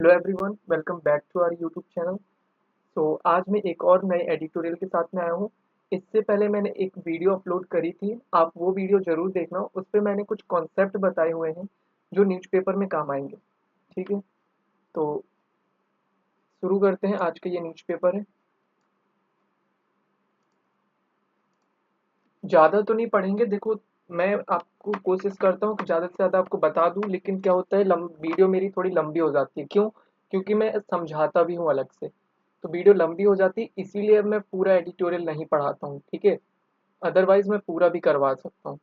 Hello everyone, welcome back to our YouTube channel. आज मैं एक और नए एडिटोरियल के साथ में आया हूँ। इससे पहले मैंने एक वीडियो अपलोड करी थी, आप वो वीडियो ज़रूर देखना। उस पे मैंने कुछ कॉन्सेप्ट बताए हुए हैं जो न्यूज़पेपर में काम आएंगे। ठीक है, तो शुरू करते हैं। आज का ये न्यूज़पेपर है। ज़्यादा तो नहीं पढ़ेंगे, देखो मैं आपको कोशिश करता हूँ कि ज़्यादा से ज़्यादा आपको बता दूँ, लेकिन क्या होता है वीडियो मेरी थोड़ी लंबी हो जाती है। क्यों? क्योंकि मैं समझाता भी हूँ अलग से, तो वीडियो लंबी हो जाती है, इसीलिए अब मैं पूरा एडिटोरियल नहीं पढ़ाता हूँ। ठीक है, अदरवाइज मैं पूरा भी करवा सकता हूँ।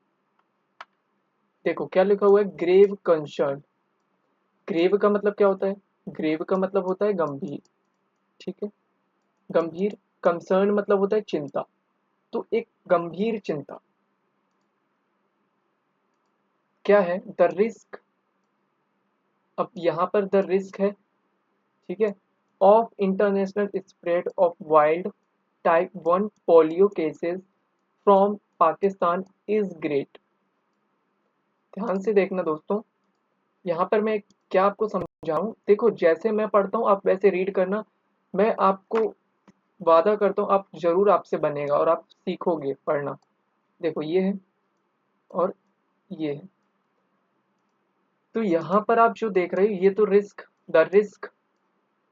देखो क्या लिखा हुआ है, ग्रेव कंसर्न। ग्रेव का मतलब क्या होता है? ग्रेव का मतलब होता है गंभीर। ठीक है, गंभीर। कंसर्न मतलब होता है चिंता। तो एक गंभीर चिंता क्या है? The risk. अब यहाँ पर द रिस्क है, ठीक है, of international spread of wild type 1 polio cases from Pakistan is great. ध्यान से देखना दोस्तों, यहाँ पर मैं क्या आपको समझाऊं। देखो जैसे मैं पढ़ता हूँ आप वैसे रीड करना। मैं आपको वादा करता हूँ, आप जरूर आपसे बनेगा और आप सीखोगे पढ़ना। देखो ये है और ये है, तो यहाँ पर आप जो देख रहे हो ये तो रिस्क, द रिस्क,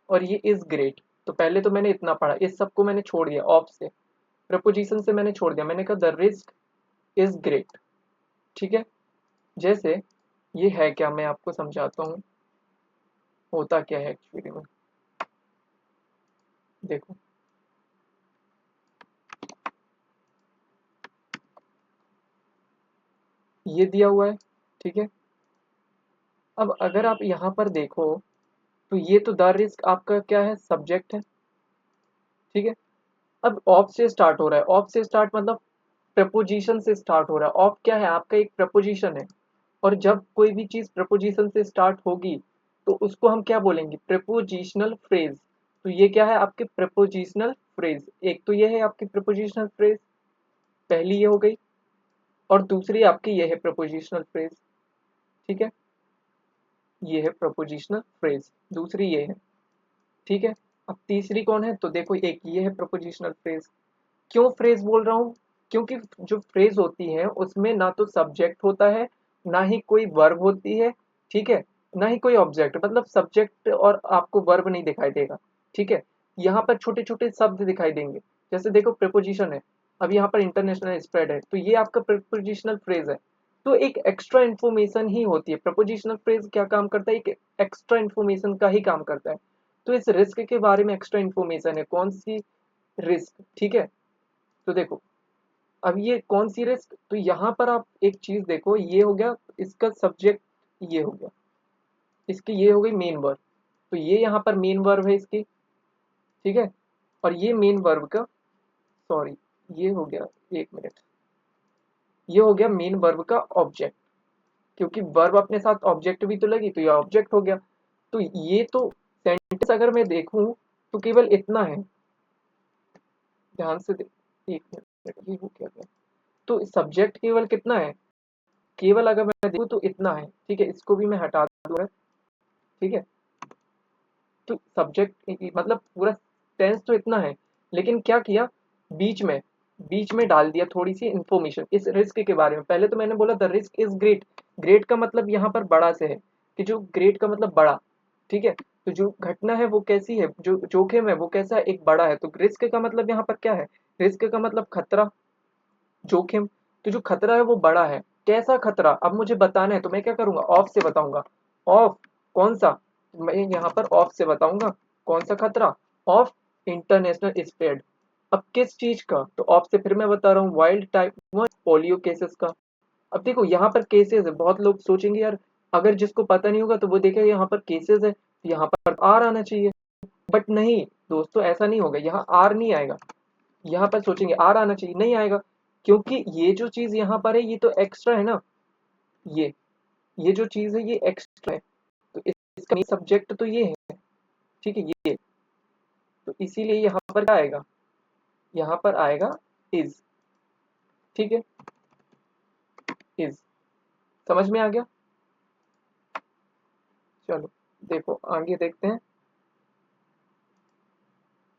और ये इज ग्रेट। तो पहले तो मैंने इतना पढ़ा, इस सबको मैंने छोड़ दिया, ऑफ से प्रपोजिशन से मैंने छोड़ दिया। मैंने कहा द रिस्क इज ग्रेट। ठीक है, जैसे ये है क्या, मैं आपको समझाता हूँ होता क्या है एक्चुअली में। देखो ये दिया हुआ है, ठीक है। अब अगर आप यहाँ पर देखो तो ये तो द रिस्क आपका क्या है, सब्जेक्ट है। ठीक है, अब ऑफ से स्टार्ट हो रहा है। ऑफ से स्टार्ट मतलब प्रपोजिशन से स्टार्ट हो रहा है। ऑफ क्या है, आपका एक प्रपोजिशन है। और जब कोई भी चीज प्रपोजिशन से स्टार्ट होगी तो उसको हम क्या बोलेंगे, प्रपोजिशनल फ्रेज। तो ये क्या है, आपके प्रपोजिशनल फ्रेज। एक तो ये है आपकी प्रपोजिशनल फ्रेज, पहली ये हो गई, और दूसरी आपकी ये है प्रपोजिशनल फ्रेज। ठीक है, ये है प्रपोजिशनल फ्रेज, दूसरी ये है। ठीक है, अब तीसरी कौन है, तो देखो एक ये है प्रपोजिशनल फ्रेज। क्यों फ्रेज बोल रहा हूँ? क्योंकि जो फ्रेज होती है उसमें ना तो सब्जेक्ट होता है, ना ही कोई वर्ब होती है। ठीक है, ना ही कोई ऑब्जेक्ट, मतलब सब्जेक्ट और आपको वर्ब नहीं दिखाई देगा। ठीक है, यहाँ पर छोटे छोटे शब्द दिखाई देंगे। जैसे देखो प्रेपोजिशन है, अब यहाँ पर इंटरनेशनल स्प्रेड है, तो ये आपका प्रेपोजिशनल फ्रेज है। तो एक एक्स्ट्रा इन्फॉर्मेशन ही होती है। प्रपोजिशनल फ्रेज क्या काम करता है, एक एक्स्ट्रा इन्फॉर्मेशन का ही काम करता है। तो इस रिस्क के बारे में एक्स्ट्रा इन्फॉर्मेशन है, कौन सी, रिस्क। ठीक है, तो देखो अब ये कौन सी रिस्क, तो यहाँ पर आप एक चीज देखो, ये हो गया इसका सब्जेक्ट, ये हो गया इसकी, ये हो गई मेन वर्ब। तो ये यहाँ पर मेन वर्ब है इसकी। ठीक है, और ये मेन वर्ब का, सॉरी, ये हो गया, एक मिनट, ये हो गया मेन वर्ब का ऑब्जेक्ट। क्योंकि वर्ब अपने साथ ऑब्जेक्ट भी तो लगी, तो ये ऑब्जेक्ट हो गया। तो ये तो सेंटेंस अगर मैं देखूं तो केवल इतना है। ध्यान से एक मिनट, ये हो क्या गया, तो सब्जेक्ट केवल कितना है, केवल अगर मैं देखूं तो इतना है। ठीक है, इसको भी मैं हटा दूंगा। ठीक है, तो सब्जेक्ट मतलब पूरा टेंस तो इतना है, लेकिन क्या किया, बीच में बीच में डाल दिया थोड़ी सी इंफॉर्मेशन इस रिस्क के बारे में। पहले तो मैंने बोला the risk is great. Great का मतलब यहाँ पर बड़ा से है, कि जो ग्रेट का मतलब बड़ा। ठीक है, तो जो घटना है वो कैसी है, जो जोखिम है वो कैसा है, एक बड़ा है। तो रिस्क का मतलब यहाँ पर क्या है, रिस्क का मतलब खतरा, जोखिम। तो जो खतरा है वो बड़ा है। कैसा खतरा, अब मुझे बताना है, तो मैं क्या करूंगा, ऑफ से बताऊंगा। ऑफ कौन सा, मैं यहाँ पर ऑफ से बताऊंगा कौन सा खतरा, ऑफ इंटरनेशनल स्प्रेड। अब किस चीज का, तो ऑफ से फिर मैं बता रहा हूँ वाइल्ड टाइप पोलियो केसेस का। अब देखो यहाँ पर केसेस है, बहुत लोग सोचेंगे यार, अगर जिसको पता नहीं होगा तो वो देखेगा यहाँ पर केसेस है तो यहाँ पर आर आना चाहिए। बट नहीं दोस्तों, ऐसा नहीं होगा, यहाँ आर नहीं आएगा। यहाँ पर सोचेंगे आर आना चाहिए, नहीं आएगा। क्योंकि ये जो चीज यहाँ पर है ये तो एक्स्ट्रा है ना, ये ये जो चीज है ये एक्स्ट्रा है। तो इसका सब्जेक्ट तो ये है। ठीक है, ये, तो इसीलिए यहाँ पर क्या आएगा, यहाँ पर आएगा इज। ठीक है, इज, समझ में आ गया। चलो देखो आगे देखते हैं।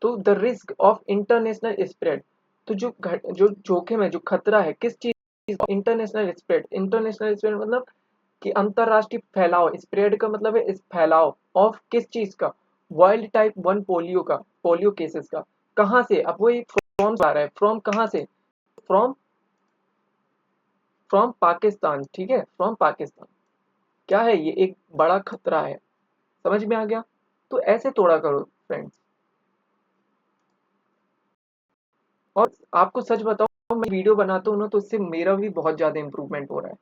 तो the risk of international spread, तो जो जोखिम है, जो खतरा है, किस चीज, इंटरनेशनल स्प्रेड। इंटरनेशनल स्प्रेड मतलब कि अंतरराष्ट्रीय फैलाव, स्प्रेड का मतलब है इस फैलाव, ऑफ किस चीज का, वाइल्ड टाइप 1 पोलियो का, पोलियो केसेस का। कहाँ से, अब वो एक फ्रॉम आ रहा है, फ्रॉम कहाँ से, फ्रॉम फ्रॉम पाकिस्तान, ठीक है, फ्रॉम पाकिस्तान। क्या है ये, एक बड़ा खतरा है। समझ में आ गया। तो ऐसे तोड़ा करो फ्रेंड्स। और आपको सच बताऊं, मैं वीडियो बनाता हूँ ना, तो उससे मेरा भी बहुत ज्यादा इंप्रूवमेंट हो रहा है,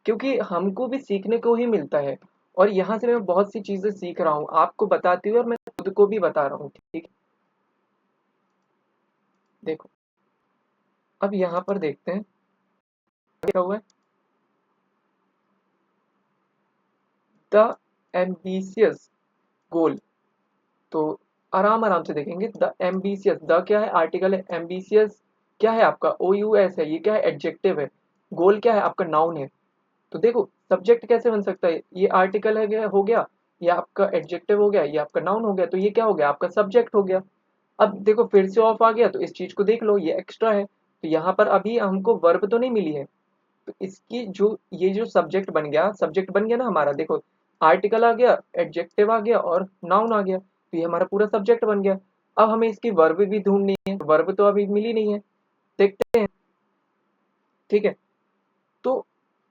क्योंकि हमको भी सीखने को ही मिलता है। और यहाँ से मैं बहुत सी चीजें सीख रहा हूँ, आपको बताते हुए, और मैं खुद को भी बता रहा हूँ, ठीक है। देखो अब यहाँ पर देखते हैं क्या हुआ है। द एम्बिशियस गोल, तो आराम आराम से देखेंगे। द एम्बिशियस, द क्या है, आर्टिकल है। एम्बिशियस क्या है आपका, ओ यू एस है, ये क्या है, एडजेक्टिव है। गोल क्या है आपका, नाउन है। तो देखो सब्जेक्ट कैसे बन सकता है, ये आर्टिकल है गया, हो गया, ये आपका एडजेक्टिव हो गया, ये आपका नाउन हो गया, तो ये क्या हो गया, आपका सब्जेक्ट हो गया। अब देखो फिर से ऑफ आ गया, तो इस चीज को देख लो, ये एक्स्ट्रा है। तो यहाँ पर अभी हमको वर्ब तो नहीं मिली है, तो इसकी जो ये जो सब्जेक्ट बन गया, सब्जेक्ट बन गया ना हमारा, देखो आर्टिकल आ गया, एडजेक्टिव आ गया और नाउन आ गया, तो ये हमारा पूरा सब्जेक्ट बन गया। अब हमें इसकी वर्ब भी ढूंढनी है, वर्ब तो अभी मिली नहीं है, देखते हैं, ठीक है। तो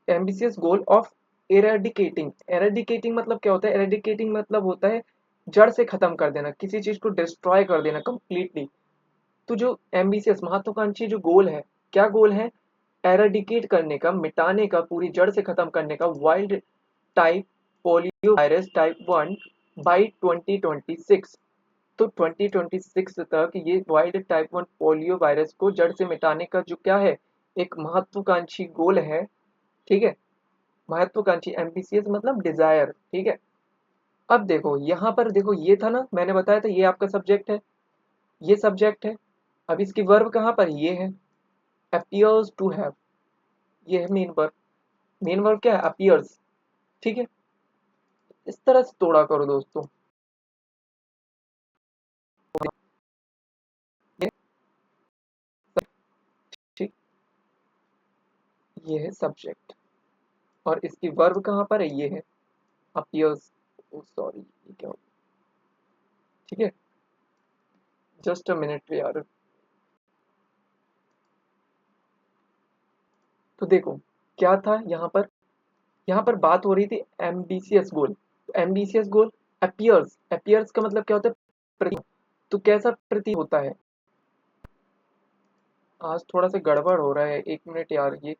एम्बिशियस गोल ऑफ एरेडिकेटिंग, एरेडिकेटिंग मतलब क्या होता है, एरेडिकेटिंग मतलब होता है जड़ से खत्म कर देना, किसी चीज को डिस्ट्रॉय कर देना कंप्लीटली। तो जो एम्बिशियस महत्वाकांक्षी जो गोल है, क्या गोल है, एरेडिकेट करने का, मिटाने का, पूरी जड़ से खत्म करने का, wild type polio virus type 1 by 2026। तो 2026 तक ये वाइल्ड टाइप 1 पोलियो वायरस को जड़ से मिटाने का जो क्या है, एक महत्वाकांक्षी गोल है, ठीक है। महत्वाकांक्षी, एम्बिशियस मतलब डिजायर, ठीक है। अब देखो यहाँ पर देखो, ये था ना, मैंने बताया था ये आपका सब्जेक्ट है, ये सब्जेक्ट है। अब इसकी वर्ब कहाँ पर, ये है, appears to have, ये है मेन वर्ब। मेन वर्ब क्या है, appears, ठीक है। इस तरह से तोड़ा करो दोस्तों। ये ठीक, ये है सब्जेक्ट, और इसकी वर्ब कहाँ पर है, ये है appears। सॉरी, ये क्या हो, ठीक है, जस्ट अ मिनट यार। तो देखो क्या था यहाँ पर, यहाँ पर बात हो रही थी एम्बिशियस गोल। एम्बिशियस गोल अपीयर्स, अपीयर्स का मतलब क्या होता है, प्रतीत। तो कैसा प्रतीत होता है, आज थोड़ा सा गड़बड़ हो रहा है, एक मिनट यार ये।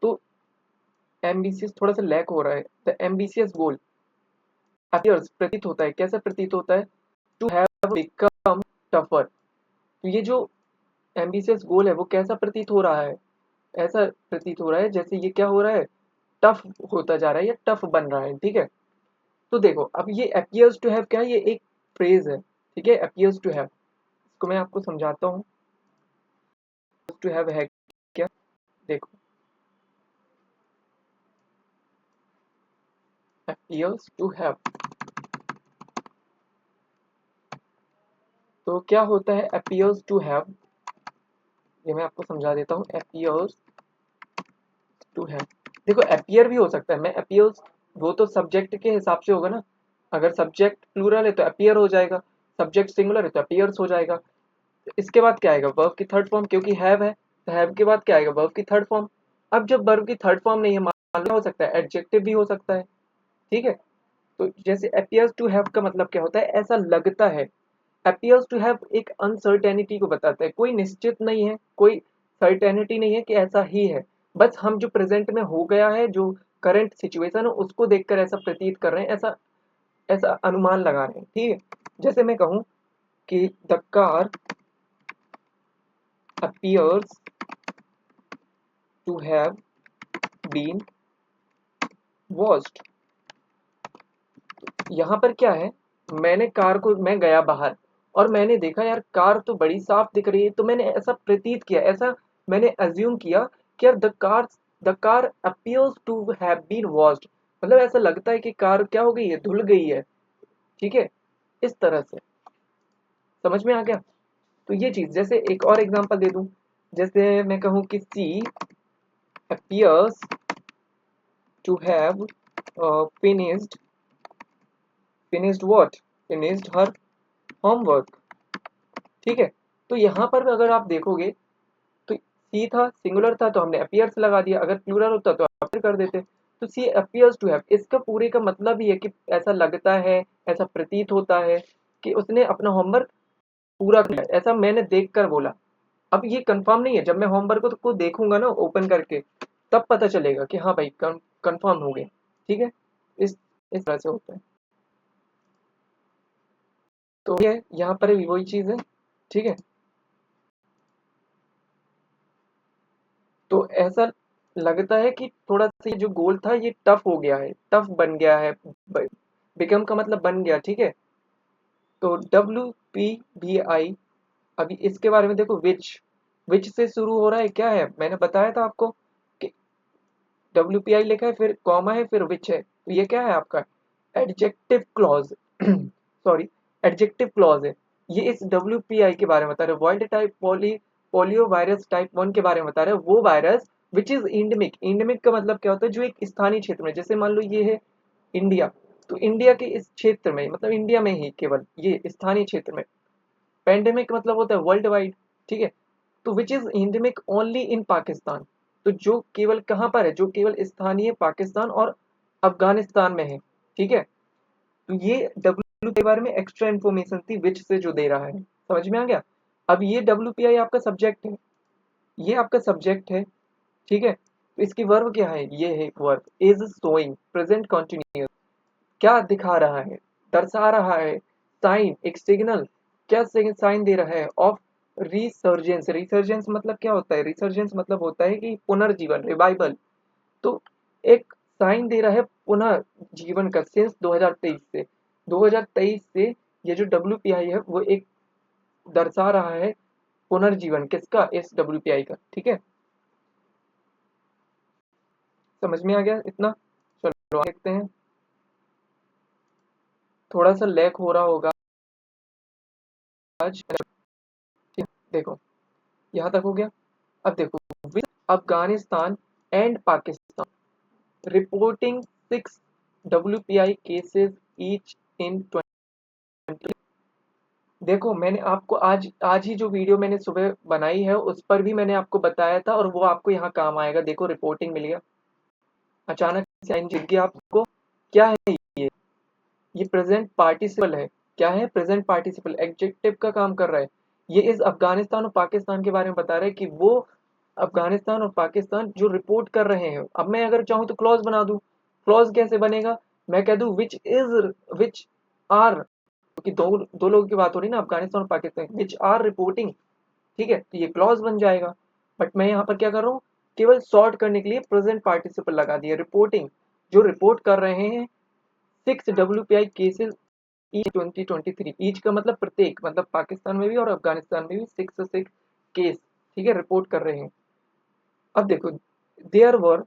तो एम्बिशियस थोड़ा सा लैक हो रहा है। द एम्बिशियस गोल अपीयर्स प्रतीत होता है, कैसा प्रतीत होता है, टू हैव बिकम टफर। तो ये जो एम्बिशियस गोल है वो कैसा प्रतीत हो रहा है, ऐसा प्रतीत हो रहा है जैसे ये क्या हो रहा है, टफ होता जा रहा है या टफ बन रहा है, ठीक है। तो देखो अब ये appears to have क्या है, ये एक फ्रेज है, ठीक है। appears to have, इसको मैं आपको समझाता हूँ। to have है क्या, देखो appears to have, तो क्या होता है appears to have, ये मैं आपको समझा देता हूँ। appears to have, देखो appear भी हो सकता है, मैं appears, वो तो सब्जेक्ट के हिसाब से होगा ना। अगर सब्जेक्ट प्लूरल है तो appear हो जाएगा, सब्जेक्ट सिंगुलर है तो appears हो जाएगा। इसके बाद क्या आएगा, वर्ब की थर्ड फॉर्म, क्योंकि हैव है तो हैव के बाद क्या आएगा, वर्ब की थर्ड फॉर्म। अब जब वर्ब की थर्ड फॉर्म नहीं है, मान लो हो सकता है एडजेक्टिव भी हो सकता है, ठीक है। तो जैसे appears to have का मतलब क्या होता है, ऐसा लगता है। appears to have एक अनसर्टेनिटी को बताता है, कोई निश्चित नहीं है, कोई सर्टेनिटी नहीं है कि ऐसा ही है। बस हम जो प्रेजेंट में हो गया है, जो करंट सिचुएशन है, उसको देखकर ऐसा प्रतीत कर रहे हैं, ऐसा ऐसा अनुमान लगा रहे हैं, ठीक है। जैसे मैं कहूँ कि the car appears to have been washed। यहाँ पर क्या है, मैंने कार को, मैं गया बाहर और मैंने देखा यार कार तो बड़ी साफ दिख रही है, तो मैंने ऐसा प्रतीत किया, ऐसा मैंने अज्यूम किया कि यार the car appears to have been washed, मतलब ऐसा लगता है कि कार क्या हो गई है, धुल गई है, ठीक है, इस तरह से। समझ में आ गया? तो ये चीज, जैसे एक और एग्जांपल दे दूं, जैसे मैं कहूं कि सी appears to have finished what, finished her homework, ठीक है। तो यहाँ पर भी अगर आप देखोगे तो सी था, सिंगुलर था, तो हमने appears लगा दिया, अगर प्लूरल होता तो appear कर देते। तो सी appears to have, इसका पूरे का मतलब ही है कि ऐसा लगता है, ऐसा प्रतीत होता है कि उसने अपना होमवर्क पूरा किया है। ऐसा मैंने देख कर बोला। अब ये कंफर्म नहीं है, जब मैं होमवर्क को देखूंगा ना ओपन करके, तब पता चलेगा कि हाँ भाई कंफर्म हो गए, ठीक है। इस तरह से होता है। तो ये यहाँ पर भी वही चीज है, ठीक है। तो ऐसा लगता है कि थोड़ा सा ये जो गोल था ये टफ हो गया है, टफ बन गया है। बिकम का मतलब बन गया, ठीक है। तो WPBI, अभी इसके बारे में देखो, विच से शुरू हो रहा है, क्या है मैंने बताया था आपको कि WPI लिखा है, फिर कॉमा है, फिर विच है, तो ये क्या है आपका adjective clause sorry, adjective clause है। ये इस WPI के बारे में बता रहे हैं, wild type polio virus type 1 के बारे में बता रहे हैं, वो virus which is endemic. Endemic का मतलब क्या होता है, जो एक स्थानीय क्षेत्र में, जैसे मान लो ये है इंडिया, तो इंडिया के इस क्षेत्र में, मतलब इंडिया में ही केवल ये स्थानीय क्षेत्र में। पेंडेमिक मतलब होता है वर्ल्ड वाइड, ठीक है। तो which is endemic only in Pakistan, तो जो केवल कहाँ पर है, जो केवल स्थानीय पाकिस्तान और अफगानिस्तान में है, ठीक है। तो ये डब्ल्यू के बारे में एक्स्ट्रा इन्फॉर्मेशन थी विच से जो दे रहा है, समझ में आ गया। अब ये WPI आपका सब्जेक्ट है, ये आपका सब्जेक्ट है, ठीक है। तो इसकी वर्ब क्या है, ये है verb is showing present continuous, क्या दिखा रहा है, दर्शा रहा है, साइन एक सिग्नल, क्या साइन दे रहा है ऑफ रिसर्जेंस। रिसर्जेंस मतलब क्या होता है, रिसर्जेंस मतलब होता है कि पुनर्जीवन, रिवाइवल। तो एक साइन दे रहा है पुनः जीवन का, सिंस 2023 से, 2023 से ये जो WPI है वो एक दर्शा रहा है पुनर्जीवन किसका, इस WPI का, ठीक है। समझ में आ गया इतना? चलो आगे देखते हैं। थोड़ा सा लैग हो रहा होगा आज, ठीक, देखो यहाँ तक हो गया। अब देखो, with Afghanistan and Pakistan reporting 6 WPI cases each in 20। देखो मैंने आपको आज आज ही जो वीडियो मैंने सुबह बनाई है उस पर भी मैंने आपको बताया था, और वो आपको यहाँ काम आएगा। देखो रिपोर्टिंग मिल गया, अचानक से आइन जुड़ गया आपको, क्या है ये प्रेजेंट पार्टिसिपल है। क्या है, प्रेजेंट पार्टिसिपल, एडजेक्टिव का काम कर रहा है। ये इस अफगानिस्तान और पाकिस्तान के बारे में बता रहा है कि वो अफगानिस्तान और पाकिस्तान जो रिपोर्ट कर रहे हैं। अब मैं अगर चाहूँ तो क्लॉज बना दूं, क्लॉज कैसे बनेगा, मैं कह दूं विच आर, क्योंकि दो दो लोगों की बात हो रही है ना, अफगानिस्तान और पाकिस्तान, विच आर रिपोर्टिंग, ठीक है, तो ये क्लॉज बन जाएगा। बट मैं यहाँ पर क्या कर रहा हूँ, केवल सॉर्ट करने के लिए प्रेजेंट पार्टिसिपल लगा दिया, रिपोर्टिंग, जो रिपोर्ट कर रहे हैं 6 WPI केसेस ईच 2023। ईच का मतलब प्रत्येक, मतलब पाकिस्तान में भी और अफगानिस्तान में भी 6 केस, ठीक है, रिपोर्ट कर रहे हैं। अब देखो, देयर वर,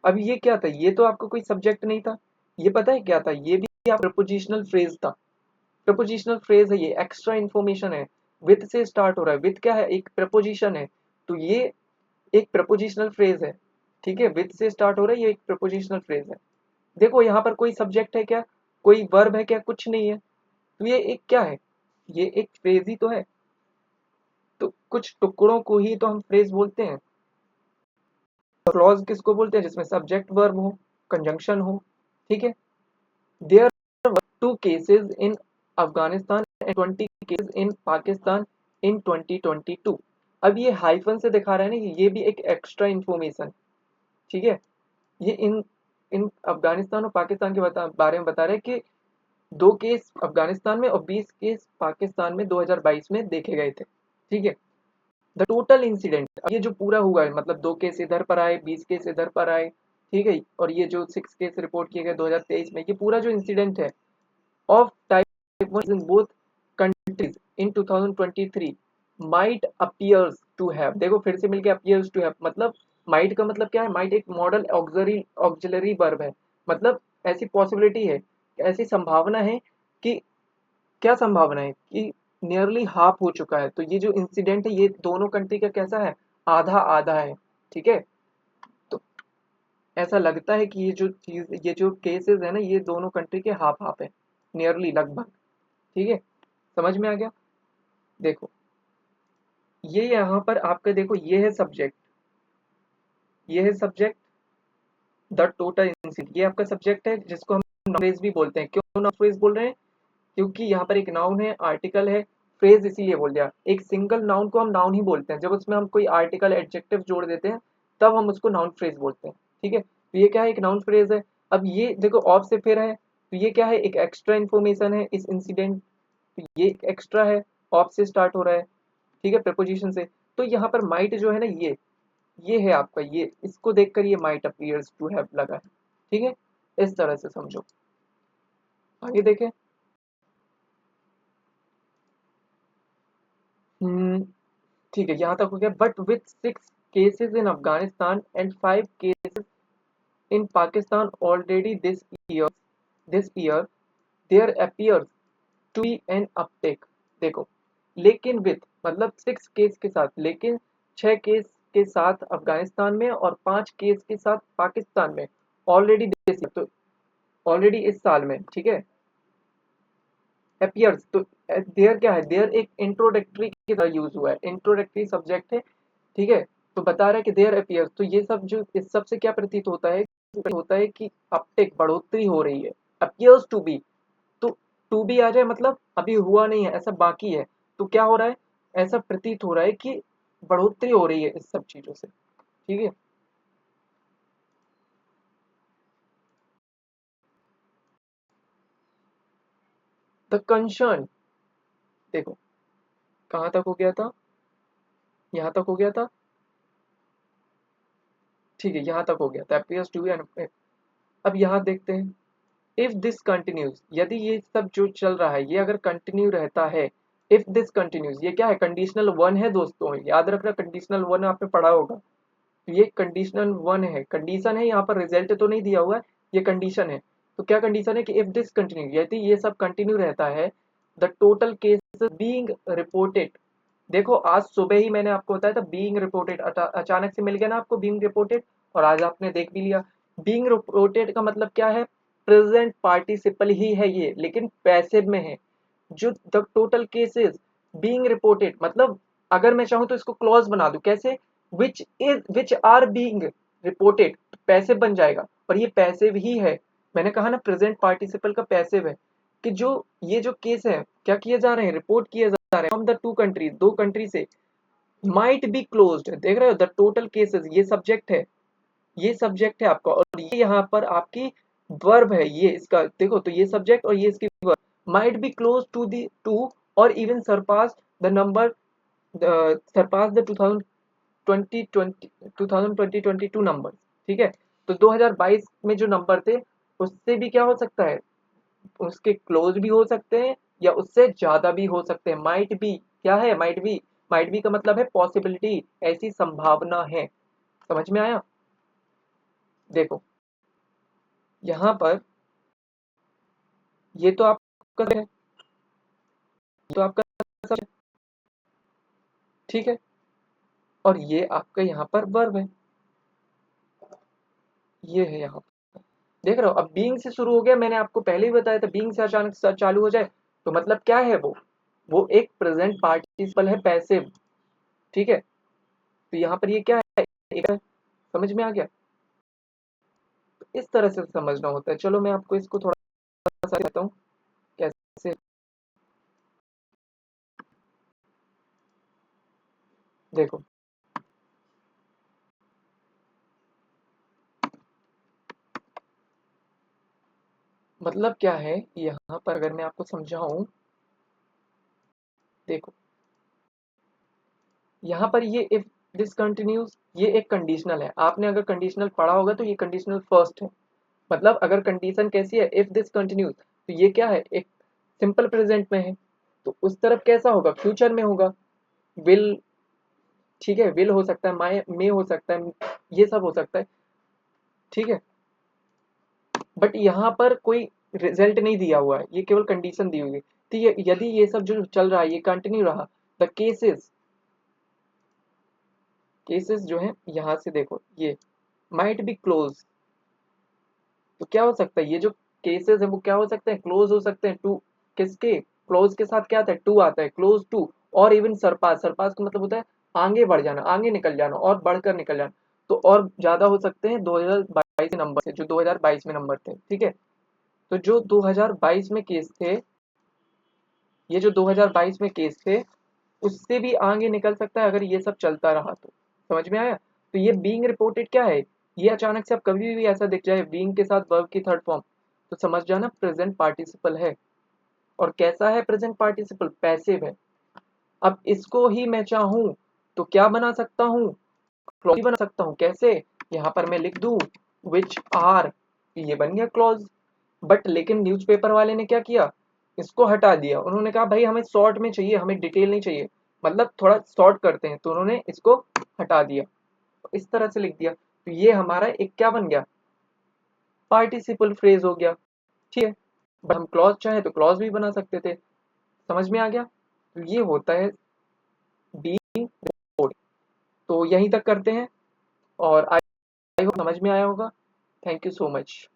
अब ये क्या था, ये तो आपको कोई सब्जेक्ट नहीं था, ये पता है क्या था, ये भी आप प्रपोजिशनल फ्रेज था। प्रपोजिशनल फ्रेज है, ये एक्स्ट्रा इन्फॉर्मेशन है, विथ से स्टार्ट हो रहा है, विथ क्या है, एक प्रपोजिशन है, तो ये एक प्रपोजिशनल फ्रेज है, ठीक है, विथ से स्टार्ट हो रहा है, ये एक प्रपोजिशनल फ्रेज है। देखो यहाँ पर कोई सब्जेक्ट है क्या, कोई वर्ब है क्या, कुछ नहीं है, तो ये एक क्या है, ये एक फ्रेज ही तो है। तो कुछ टुकड़ों को ही तो हम फ्रेज बोलते हैं। क्लॉज किसको बोलते हैं, जिसमें सब्जेक्ट वर्ब हो, कंजंक्शन हो, ठीक है। There were 2 cases in Afghanistan and 20 cases in Pakistan in 2022। अब ये हाइफन से दिखा रहा है ना कि ये भी एक एक्स्ट्रा इन्फॉर्मेशन, ठीक है। ये इन इन अफगानिस्तान और पाकिस्तान के बारे में बता रहे हैं कि 2 केस अफगानिस्तान में और 20 केस पाकिस्तान में 2022 में देखे गए थे, ठीक है। द टोटल इंसिडेंट, ये जो पूरा हुआ है, मतलब 2 केस इधर पर आए, 20 केस इधर पर आए, ठीक है, और ये जो 6 केस रिपोर्ट किए गए 2023 में, ये पूरा जो इंसिडेंट है of type 1 in both countries in 2023 might appears to have, देखो फिर से मिल गया अपीयर्स टू हैव, मतलब माइट का मतलब क्या है, माइट एक मॉडल ऑक्सिलरी वर्ब है, मतलब ऐसी पॉसिबिलिटी है, ऐसी संभावना है कि क्या संभावना है कि नियरली हाफ हो चुका है। तो ये जो इंसिडेंट है ये दोनों कंट्री का कैसा है, आधा आधा है। ठीक है, तो ऐसा लगता है कि ये जो केसेस है ना ये दोनों कंट्री के हाफ हाफ है, नियरली लगभग। ठीक है, समझ में आ गया। देखो ये यहाँ पर आपका देखो ये है सब्जेक्ट, ये है सब्जेक्ट द टोटल इंसिडेंट, ये आपका सब्जेक्ट है जिसको हम नाउन फ्रेज भी बोलते हैं। क्यों नाउन फ्रेज बोल रहे हैं, क्योंकि यहाँ पर एक नाउन है, आर्टिकल है, फ्रेज इसीलिए बोल दिया। एक सिंगल नाउन को हम नाउन ही बोलते हैं, जब उसमें हम कोई आर्टिकल एडजेक्टिव जोड़ देते हैं तब हम उसको नाउन फ्रेज बोलते हैं। ठीक है, तो ये क्या है, एक नाउन फ्रेज है। अब ये देखो ऑफ से फिर है, तो ये क्या है, एक एक्स्ट्रा इन्फॉर्मेशन है इस इंसिडेंट, तो ये एक्स्ट्रा है, ऑफ से स्टार्ट हो रहा है। ठीक है, प्रपोजिशन से। तो यहाँ पर माइट जो है ना ये है आपका, ये इसको देखकर ये माइट अपीयर्स टू हैव लगा है। ठीक है, इस तरह से समझो। आगे देखें। हम्म, ठीक है, यहाँ तक हो गया। But with 6 cases in Afghanistan and 5 cases in Pakistan already this year there appears to be an uptake. देखो, लेकिन विथ मतलब 6 केस के साथ, लेकिन 6 केस के साथ अफगानिस्तान में और 5 केस के साथ पाकिस्तान में ऑलरेडी दिस, तो ऑलरेडी इस साल में। ठीक है, अपीयर्स तो देयर क्या है, देयर एक इंट्रोडक्टरी की तरह यूज हुआ है, इंट्रोडक्टरी सब्जेक्ट है। ठीक है, तो बता रहा है कि देयर अपीयर्स, तो ये सब जो इस सब से क्या प्रतीत होता है कि अपटेक बढ़ोतरी हो रही है। अपीयर्स टू बी, तो टू बी आ जाए मतलब अभी हुआ नहीं है, ऐसा बाकी है। तो क्या हो रहा है, ऐसा प्रतीत हो रहा है कि बढ़ोतरी हो रही है इस सब चीजों से। ठीक है, द कंसर्न, देखो कहाँ तक हो गया था, यहाँ तक हो गया था। ठीक है, यहाँ तक हो गया था अपीयर्स टू बी। अब यहाँ देखते हैं, इफ दिस कंटिन्यूज, यदि ये सब जो चल रहा है ये अगर कंटिन्यू रहता है, इफ दिस कंटिन्यूज, ये क्या है, कंडीशनल वन है दोस्तों, याद रखना कंडीशनल वन आपने पढ़ा होगा। तो ये कंडीशनल वन है, कंडीशन है, यहाँ पर रिजल्ट तो नहीं दिया हुआ है, ये कंडीशन है। तो क्या कंडीशन है कि इफ दिस कंटिन्यू, यदि ये सब कंटिन्यू रहता है, the total cases being reported, देखो आज सुबह ही मैंने आपको बताया था बीइंग रिपोर्टेड, अचानक से मिल गया ना आपको बीइंग रिपोर्टेड, और आज आपने देख भी लिया। बीइंग रिपोर्टेड का मतलब क्या है, प्रेजेंट पार्टिसिपल ही है ये, लेकिन पैसिव में है। जो the total cases being reported मतलब अगर मैं चाहूं तो इसको क्लॉज बना दूं, कैसे, which are being reported, passive बन जाएगा, और ये पैसिव ही है। मैंने कहा ना प्रेजेंट पार्टिसिपल का पैसिव है, कि जो ये जो केस है क्या किए जा रहे हैं, रिपोर्ट किए जा रहे हैं फ्रॉम द टू कंट्रीज, दो कंट्री से, माइट बी क्लोज्ड, देख रहे हो, द टोटल केसेस ये सब्जेक्ट है, ये सब्जेक्ट है आपका, और ये यहाँ पर आपकी वर्ब है, ये इसका देखो, तो ये सब्जेक्ट और ये इसकी verb, might be close to the two और even surpass the number, surpass the 2022 number. ठीक है, तो 2022 में जो नंबर थे उससे भी क्या हो सकता है, उसके क्लोज भी हो सकते हैं या उससे ज्यादा भी हो सकते हैं। माइट बी क्या है, माइट बी का मतलब है पॉसिबिलिटी, ऐसी संभावना है। समझ में आया। देखो यहाँ पर ये तो आपका है, तो आपका सब, ठीक है, और ये आपका यहाँ पर वर्ब है, ये है यहाँ पर। देख रहे हो, अब बीइंग से शुरू हो गया, मैंने आपको पहले ही बताया था बीइंग से अचानक से चालू हो जाए तो मतलब क्या है, वो एक प्रेजेंट पार्टिसिपल है, पैसिव। ठीक है, तो यहाँ पर ये क्या है, एक है। समझ में आ गया, तो इस तरह से समझना होता है। चलो मैं आपको इसको थोड़ा सा कहता हूँ कैसे। देखो मतलब क्या है, यहाँ पर अगर मैं आपको समझाऊं, देखो यहाँ पर ये इफ दिस कंटिन्यूज, ये एक कंडीशनल है, आपने अगर कंडीशनल पढ़ा होगा तो ये कंडीशनल फर्स्ट है। मतलब अगर कंडीशन कैसी है, इफ दिस कंटिन्यूज, तो ये क्या है, एक सिंपल प्रेजेंट में है, तो उस तरफ कैसा होगा, फ्यूचर में होगा, विल। ठीक है, विल हो सकता है, माय में हो सकता है, ये सब हो सकता है। ठीक है, बट यहाँ पर कोई रिजल्ट नहीं दिया हुआ है, ये केवल कंडीशन दी हुई है। तो यदि ये सब जो चल रहा है ये कंटिन्यू रहा, द केसेस जो है यहाँ से देखो, ये माइट बी क्लोज, तो क्या हो सकता है, ये जो केसेस है वो क्या हो सकते हैं, क्लोज हो सकते हैं टू, किसके, क्लोज के साथ क्या आता है, टू आता है, क्लोज टू, और इवन सरपास, सरपास का मतलब होता है आगे बढ़ जाना, आगे निकल जाना और बढ़कर निकल जाना, तो और ज्यादा हो सकते हैं 2022 के नंबर से, जो 2022 में नंबर थे, ठीक है। तो जो 2022 में केस थे, ये जो 2022 में केस थे, उससे भी आगे निकल सकता है अगर ये सब चलता रहा तो। समझ में आया? तो ये बीइंग रिपोर्टेड क्या है, ये अचानक से अब कभी भी ऐसा दिख जाए बीइंग के साथ वर्ब की थर्ड फॉर्म, तो समझ जाना प्रेजेंट पार्टिसिपल है। और कैसा है प्रेजेंट पार्टिसिपल, पैसिव है। अब इसको ही मैं चाहूं तो क्या बना सकता हूं, क्लॉज बना सकता हूं। कैसे, यहाँ पर मैं लिख दूं विच आर, ये बन गया क्लॉज। बट लेकिन न्यूज़पेपर वाले ने क्या किया, इसको हटा दिया। उन्होंने कहा भाई हमें शॉर्ट में चाहिए, हमें डिटेल नहीं चाहिए, मतलब थोड़ा शॉर्ट करते हैं, तो उन्होंने इसको हटा दिया, इस तरह से लिख दिया। तो ये हमारा एक क्या बन गया, पार्टिसिपल फ्रेज हो गया, ठीक है। बट हम क्लॉज चाहे तो क्लॉज भी बना सकते थे। समझ में आ गया? तो ये होता है बीइंग रिपोर्ट। तो यहीं तक करते हैं, और आई होप समझ में आया होगा। Thank you so much.